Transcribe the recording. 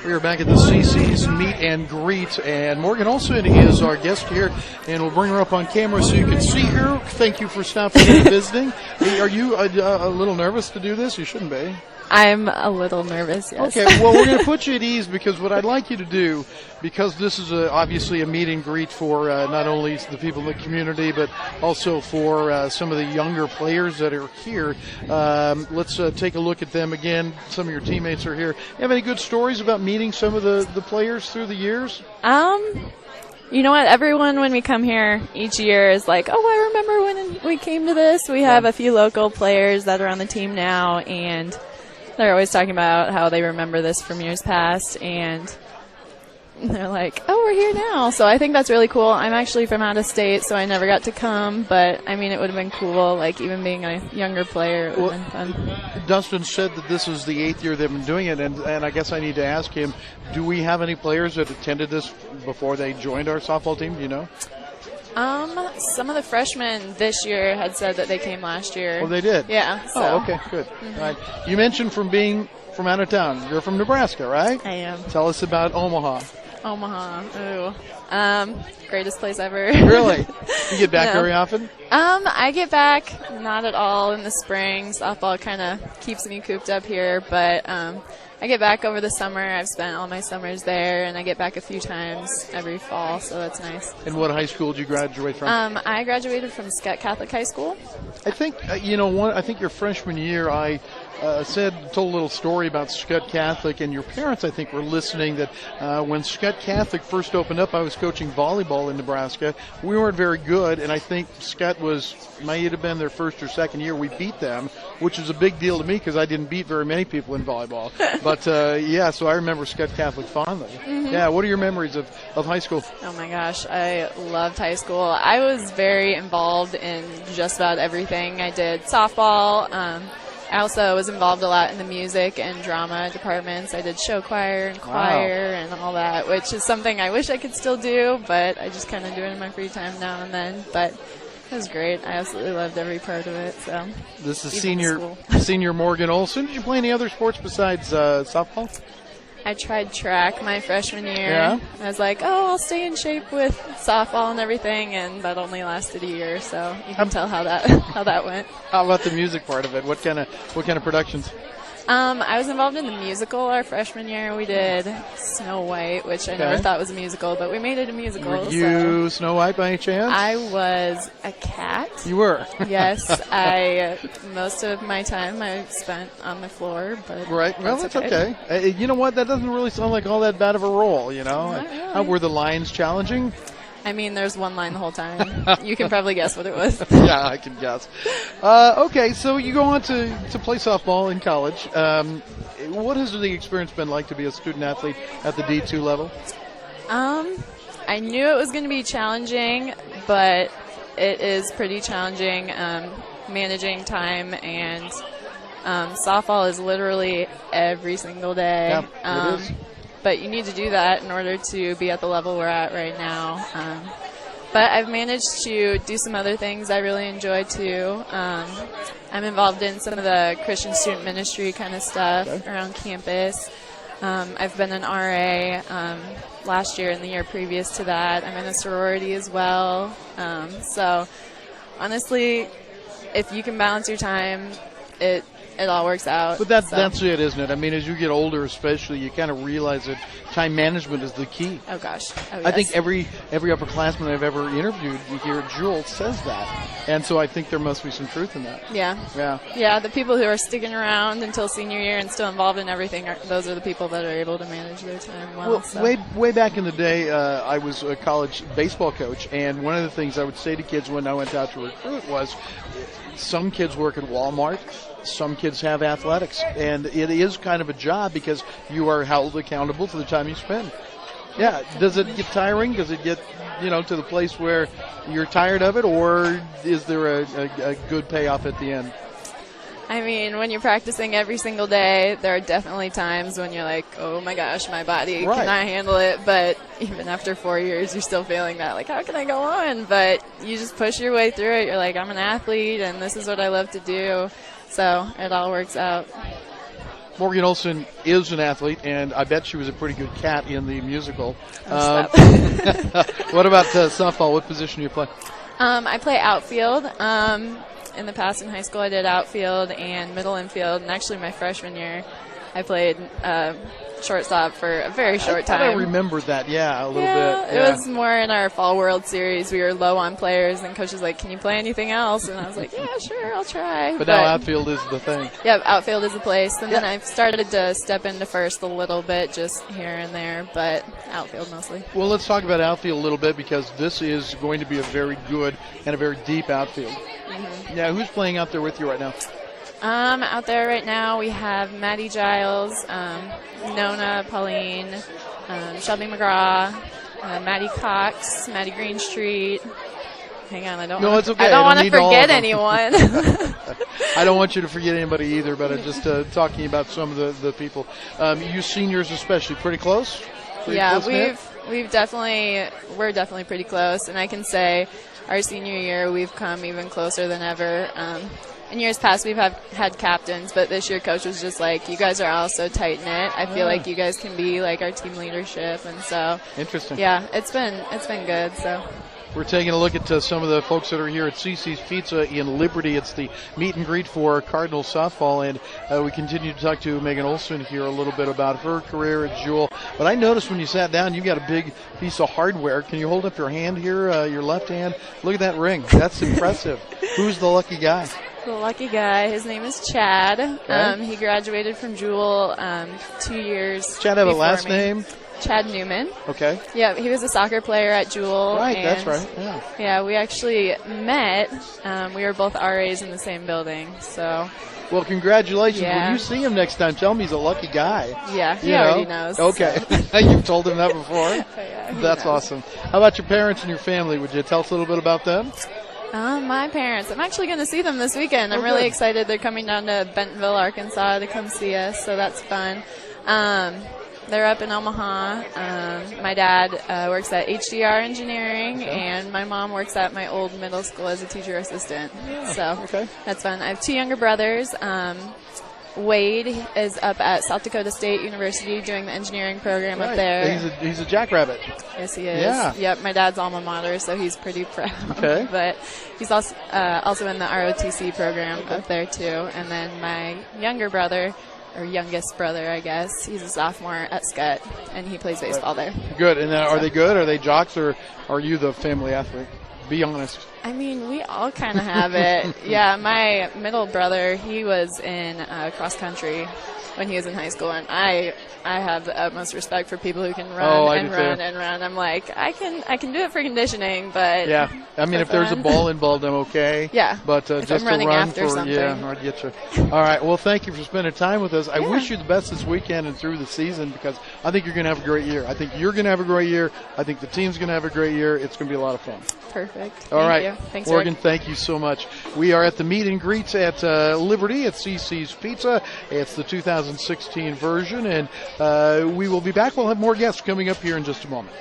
We are back at the CiCi's meet and greet, and Morgan Olson is our guest here, and we'll bring her up on camera so you can see her. Thank you for stopping and visiting. Are you a little nervous to do this? You shouldn't be. I'm a little nervous, yes. Okay, well, we're going to put you at ease because what I'd like you to do, because this is obviously a meet and greet for not only the people in the community, but also for some of the younger players that are here. Let's take a look at them again. Some of your teammates are here. You have any good stories about meeting some of the players through the years? You know what? Everyone, when we come here each year, is like, oh, I remember when we came to this. We have a few local players that are on the team now, and they're always talking about how they remember this from years past, and they're like, oh, we're here now. So I think that's really cool. I'm actually from out of state, so I never got to come, but, I mean, it would have been cool, like, even being a younger player, it would have been fun. Dustin said that this is the 8th year they've been doing it, and I guess I need to ask him, do we have any players that attended this before they joined our softball team? Do you know? Some of the freshmen this year had said that they came last year. Oh, they did? Yeah. So. Oh, okay, good. All right. You mentioned from being from out of town. You're from Nebraska, right? I am. Tell us about Omaha. Ooh. Greatest place ever. Really? You get back very often? I get back not at all in the spring. Softball kind of keeps me cooped up here, but I get back over the summer. I've spent all my summers there, and I get back a few times every fall, so that's nice. And what high school did you graduate from? I graduated from Scott Catholic High School. I think, I think your freshman year, I told a little story about Scott Catholic, and your parents, I think, were listening that when Scott Catholic first opened up, I was coaching volleyball in Nebraska. We weren't very good, and I think Scott might have been their first or second year. We beat them, which is a big deal to me because I didn't beat very many people in volleyball. But, so I remember Scott Catholic fondly. Mm-hmm. Yeah, what are your memories of high school? Oh, my gosh, I loved high school. I was very involved in just about everything. I did softball. I also was involved a lot in the music and drama departments. I did show choir and choir and all that, which is something I wish I could still do, but I just kind of do it in my free time now and then. But it was great. I absolutely loved every part of it. So this is senior Morgan Olson. Did you play any other sports besides softball? I tried track my freshman year. Yeah. I was like, I'll stay in shape with softball and everything, and that only lasted a year, so you can tell how that went. How about the music part of it? What kind of productions? I was involved in the musical our freshman year. We did Snow White, which I never thought was a musical, but we made it a musical. Were you Snow White by any chance? I was a cat. You were? Yes. Most of my time I spent on the floor, but right. Well, that's okay. You know what? That doesn't really sound like all that bad of a role, you know? Not really. Were the lines challenging? I mean, there's one line the whole time. You can probably guess what it was. Yeah, I can guess. Okay, so you go on to play softball in college. What has the experience been like to be a student athlete at the D2 level? I knew it was going to be challenging, but it is pretty challenging managing time, and softball is literally every single day. Yeah, it is. But you need to do that in order to be at the level we're at right now. But I've managed to do some other things I really enjoy, too. I'm involved in some of the Christian student ministry kind of stuff around campus. I've been an RA last year and the year previous to that. I'm in a sorority as well. So, honestly, if you can balance your time, it all works out. But that's it, isn't it? I mean, as you get older, especially, you kind of realize that time management is the key. Oh, gosh. Oh, yes. I think every upperclassman I've ever interviewed here at Jewel says that. And so I think there must be some truth in that. Yeah. Yeah. Yeah, the people who are sticking around until senior year and still involved in everything, those are the people that are able to manage their time well. So. Way back in the day, I was a college baseball coach, and one of the things I would say to kids when I went out to recruit was some kids work at Walmart. Some kids have athletics, and it is kind of a job because you are held accountable for the time you spend. Yeah, does it get tiring? Does it get, to the place where you're tired of it, or is there a good payoff at the end? I mean, when you're practicing every single day, there are definitely times when you're like, oh my gosh, my body cannot handle it. But even after 4 years, you're still feeling that, like, how can I go on? But you just push your way through it. You're like, I'm an athlete, and this is what I love to do. So it all works out. Morgan Olson is an athlete, and I bet she was a pretty good cat in the musical. Stop. What about softball? What position do you play? I play outfield. In the past in high school, I did outfield and middle infield, and actually my freshman year, I played shortstop for a very short time. I remember that, a little bit. It was more in our fall World Series. We were low on players, and coach was like, "Can you play anything else?" And I was like, "Yeah, sure, I'll try." But now outfield is the thing. Yeah, outfield is the place. And then I've started to step into first a little bit, just here and there, but outfield mostly. Well, let's talk about outfield a little bit, because this is going to be a very good and a very deep outfield. Mm-hmm. Yeah, who's playing out there with you right now? Out there right now we have Maddie Giles, Nona Pauline, Shelby McGraw, Maddie Cox, Maddie Greenstreet. Hang on, I don't want to forget anyone. I don't want you to forget anybody either, but I'm just talking about some of the people. You seniors especially, pretty close? We're definitely pretty close, and I can say our senior year we've come even closer than ever. In years past, we've had captains, but this year coach was just like, you guys are all so tight-knit. I feel like you guys can be like our team leadership, and so interesting. Yeah, it's been good. So we're taking a look at some of the folks that are here at CiCi's Pizza in Liberty. It's the meet and greet for Cardinals softball, and we continue to talk to Megan Olson here a little bit about her career at Jewel. But I noticed when you sat down, you got a big piece of hardware. Can you hold up your hand here, your left hand? Look at that ring. That's impressive. Who's the lucky guy? The lucky guy, his name is Chad. Okay. He graduated from Jewel 2 years. Chad have a last name? Chad Newman. Okay. Yeah, he was a soccer player at Jewel. Right, that's right. Yeah. Yeah, we actually met. We were both RAs in the same building. So. Well, congratulations. Yeah. When you see him next time, tell him he's a lucky guy. Yeah, he already knows. Okay. So. You've told him that before? Yeah, that's awesome. How about your parents and your family? Would you tell us a little bit about them? My parents. I'm actually going to see them this weekend. I'm really excited. They're coming down to Bentonville, Arkansas to come see us, so that's fun. They're up in Omaha. My dad works at HDR Engineering, and my mom works at my old middle school as a teacher assistant. So that's fun. I have 2 younger brothers. Wade is up at South Dakota State University doing the engineering program up there. He's a jackrabbit. Yes, he is. Yeah. Yep, my dad's alma mater, so he's pretty proud. Okay. But he's also in the ROTC program up there, too. And then my younger brother, or youngest brother, I guess, he's a sophomore at Scott, and he plays baseball there. Good. And are they good? Are they jocks, or are you the family athlete? Be honest. I mean, we all kind of have it. Yeah, my middle brother, he was in cross country when he was in high school, and I have the utmost respect for people who can run and run. I'm like, I can do it for conditioning, but yeah, I mean, if there's a ball involved, I'm okay. Yeah, but if just I'm running to run after something. Yeah, I get you. All right, well, thank you for spending time with us. I wish you the best this weekend and through the season, because I think you're going to have a great year. I think you're going to have a great year. I think the team's going to have a great year. It's going to be a lot of fun. Perfect. All right, Thank you. Thanks, Morgan. Rick. Thank you so much. We are at the meet and greets at Liberty at CiCi's Pizza. It's the 2016 version, and we will be back. We'll have more guests coming up here in just a moment.